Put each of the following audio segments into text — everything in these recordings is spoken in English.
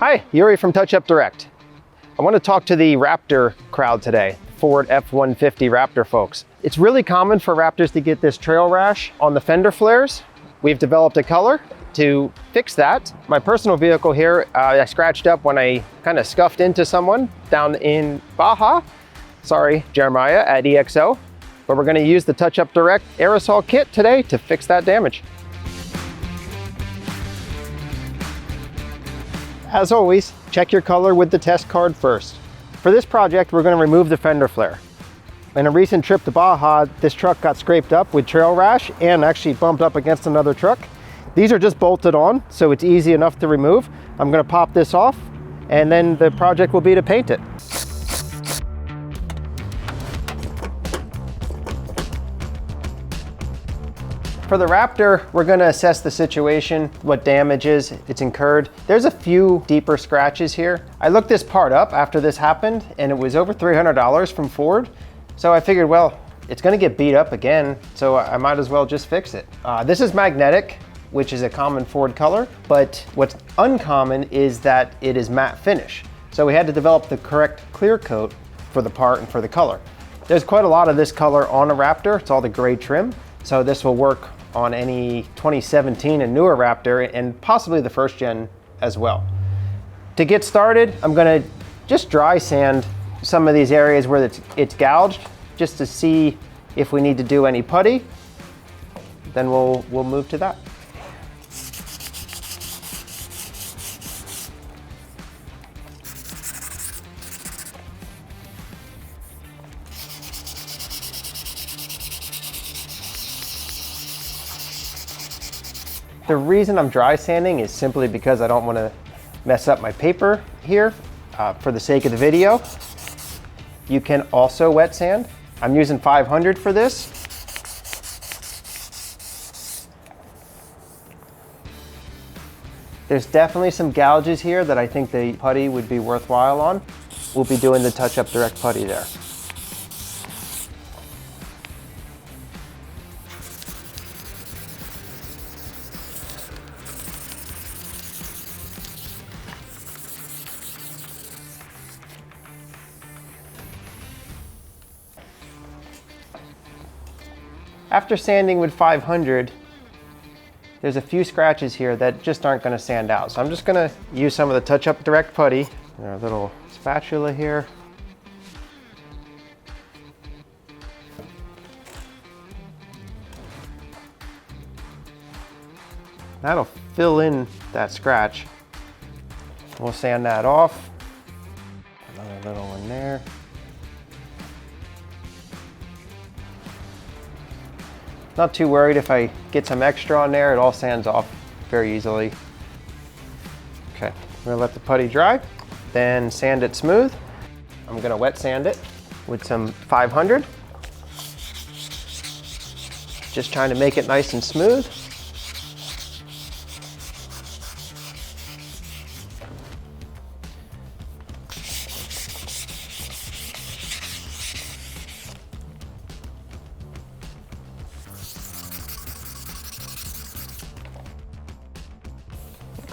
Hi, Yuri from TouchUpDirect. I want to talk to the Raptor crowd today, Ford F-150 Raptor folks. It's really common for Raptors to get this trail rash on the fender flares. We've developed a color to fix that. My personal vehicle here, I scratched up when I kind of scuffed into someone down in Baja. Sorry, Jeremiah at EXO. But we're going to use the TouchUpDirect Aerosol Kit today to fix that damage. As always, check your color with the test card first. For this project, we're going to remove the fender flare. In a recent trip to Baja, this truck got scraped up with trail rash and actually bumped up against another truck. These are just bolted on, so it's easy enough to remove. I'm going to pop this off, and then the project will be to paint it. For the Raptor, we're going to assess the situation, what damages it's incurred. There's a few deeper scratches here. I looked this part up after this happened, and it was over $300 from Ford. So I figured, well, it's going to get beat up again, so I might as well just fix it. This is magnetic, which is a common Ford color, but what's uncommon is that it is matte finish. So we had to develop the correct clear coat for the part and for the color. There's quite a lot of this color on a Raptor. It's all the gray trim. So this will work on any 2017 and newer Raptor, and possibly the first gen as well. To get started, I'm gonna just dry sand some of these areas where it's gouged, just to see if we need to do any putty. Then we'll move to that. The reason I'm dry sanding is simply because I don't want to mess up my paper here for the sake of the video. You can also wet sand. I'm using 500 for this. There's definitely some gouges here that I think the putty would be worthwhile on. We'll be doing the TouchUpDirect putty there. After sanding with 500, there's a few scratches here that just aren't going to sand out. So I'm just going to use some of the TouchUpDirect putty. Our little spatula here. That'll fill in that scratch. We'll sand that off. Another little one there. Not too worried if I get some extra on there, it all sands off very easily. Okay, I'm gonna let the putty dry, then sand it smooth. I'm gonna wet sand it with some 500. Just trying to make it nice and smooth.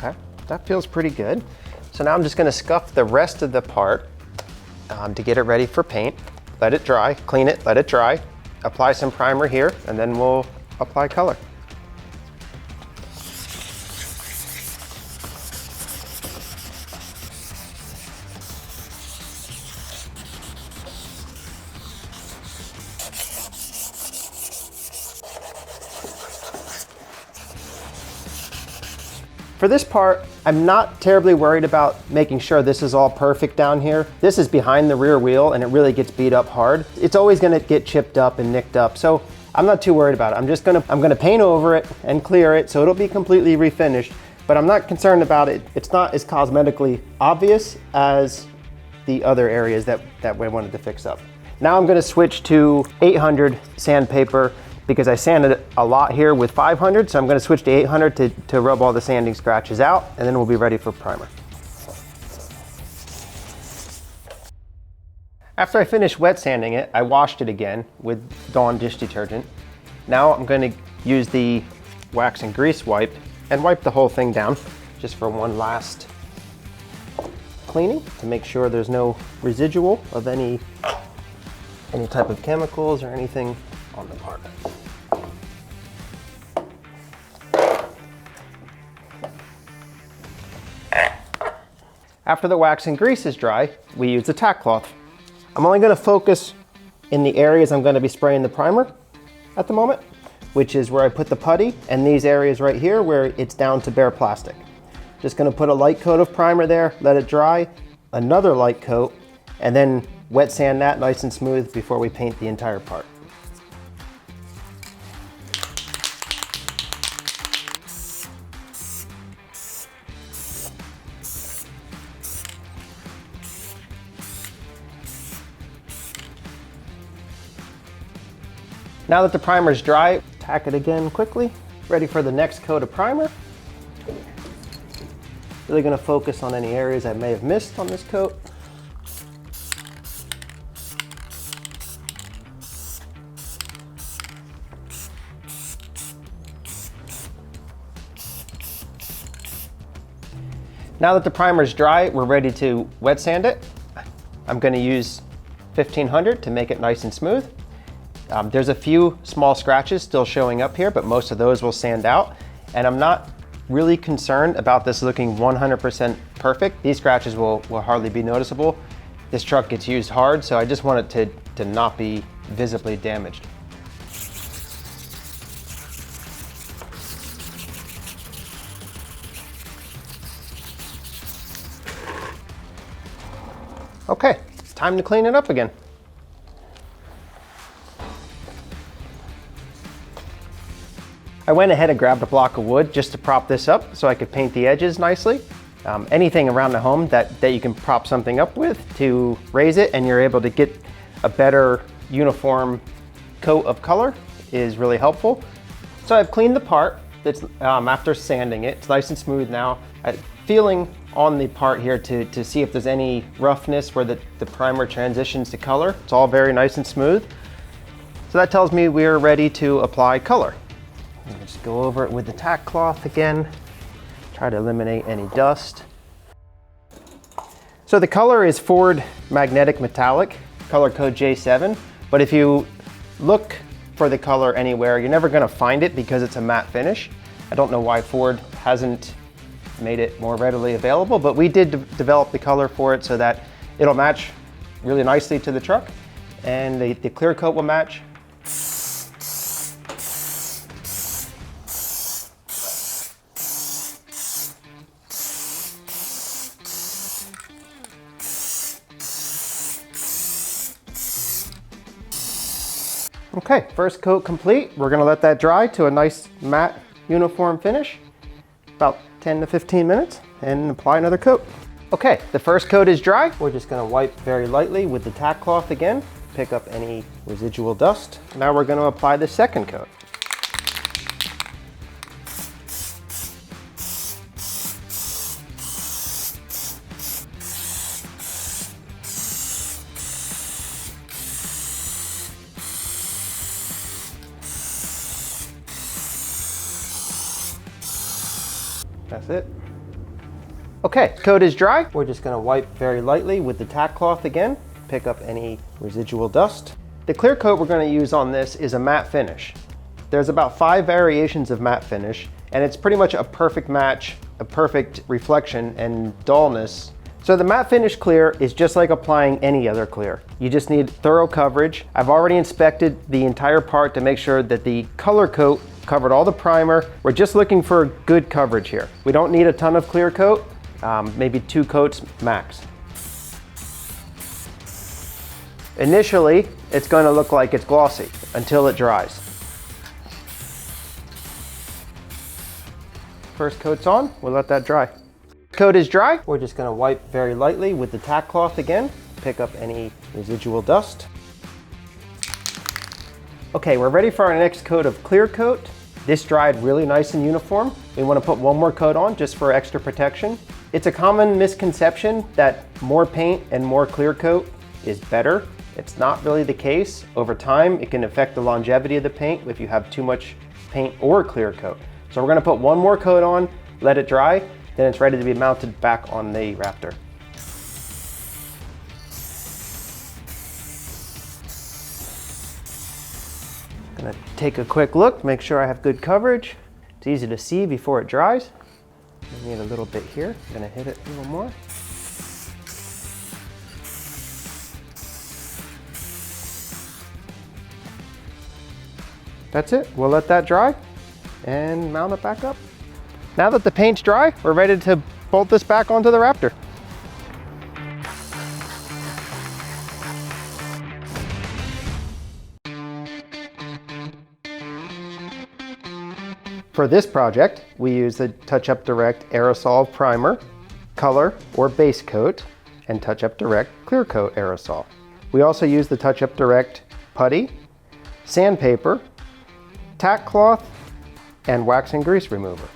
Okay, that feels pretty good. So now I'm just gonna scuff the rest of the part to get it ready for paint. Let it dry, clean it, let it dry. Apply some primer here, and then we'll apply color. For this part, I'm not terribly worried about making sure this is all perfect down here. This is behind the rear wheel and it really gets beat up hard. It's always gonna get chipped up and nicked up, so I'm not too worried about it. I'm gonna paint over it and clear it so it'll be completely refinished, but I'm not concerned about it. It's not as cosmetically obvious as the other areas that we wanted to fix up. Now I'm gonna switch to 800 sandpaper because I sanded a lot here with 500, so I'm gonna switch to 800 to rub all the sanding scratches out, and then we'll be ready for primer. After I finished wet sanding it, I washed it again with Dawn dish detergent. Now I'm gonna use the wax and grease wipe and wipe the whole thing down just for one last cleaning to make sure there's no residual of any type of chemicals or anything on the part. After the wax and grease is dry, we use the tack cloth. I'm only going to focus in the areas I'm going to be spraying the primer at the moment, which is where I put the putty, and these areas right here where it's down to bare plastic. Just going to put a light coat of primer there, let it dry, another light coat, and then wet sand that nice and smooth before we paint the entire part. Now that the primer is dry, tack it again quickly. Ready for the next coat of primer. Really going to focus on any areas I may have missed on this coat. Now that the primer is dry, we're ready to wet sand it. I'm going to use 1500 to make it nice and smooth. There's a few small scratches still showing up here, but most of those will sand out. And I'm not really concerned about this looking 100% perfect. These scratches will hardly be noticeable. This truck gets used hard, so I just want it to not be visibly damaged. Okay, it's time to clean it up again. I went ahead and grabbed a block of wood just to prop this up so I could paint the edges nicely. Anything around the home that you can prop something up with to raise it and you're able to get a better uniform coat of color is really helpful. So I've cleaned the part that's, after sanding it. It's nice and smooth now. I'm feeling on the part here to see if there's any roughness where the primer transitions to color. It's all very nice and smooth. So that tells me we're ready to apply color. Just go over it with the tack cloth again. Try to eliminate any dust. So the color is Ford Magnetic Metallic, color code J7. But if you look for the color anywhere, you're never gonna find it because it's a matte finish. I don't know why Ford hasn't made it more readily available, but we did develop the color for it so that it'll match really nicely to the truck. And the clear coat will match. Okay, first coat complete. We're gonna let that dry to a nice matte uniform finish, about 10 to 15 minutes, and apply another coat. Okay, the first coat is dry. We're just gonna wipe very lightly with the tack cloth again, pick up any residual dust. Now we're gonna apply the second coat. That's it. Okay, coat is dry. We're just gonna wipe very lightly with the tack cloth again, pick up any residual dust. The clear coat we're gonna use on this is a matte finish. There's about 5 variations of matte finish, and it's pretty much a perfect match, a perfect reflection and dullness. So the matte finish clear is just like applying any other clear. You just need thorough coverage. I've already inspected the entire part to make sure that the color coat covered all the primer. We're just looking for good coverage here. We don't need a ton of clear coat, maybe 2 coats max. Initially, it's going to look like it's glossy until it dries. First coat's on, we'll let that dry. Coat is dry. We're just going to wipe very lightly with the tack cloth again, pick up any residual dust. Okay, we're ready for our next coat of clear coat. This dried really nice and uniform. We want to put one more coat on just for extra protection. It's a common misconception that more paint and more clear coat is better. It's not really the case. Over time, it can affect the longevity of the paint if you have too much paint or clear coat. So we're going to put one more coat on, let it dry, then it's ready to be mounted back on the Raptor. Gonna take a quick look, make sure I have good coverage. It's easy to see before it dries. I need a little bit here. I'm gonna hit it a little more. That's it. We'll let that dry and mount it back up. Now that the paint's dry, we're ready to bolt this back onto the Raptor. For this project, we use the TouchUpDirect Aerosol Primer, Color or Base Coat, and TouchUpDirect Clearcoat Aerosol. We also use the TouchUpDirect Putty, sandpaper, tack cloth, and wax and grease remover.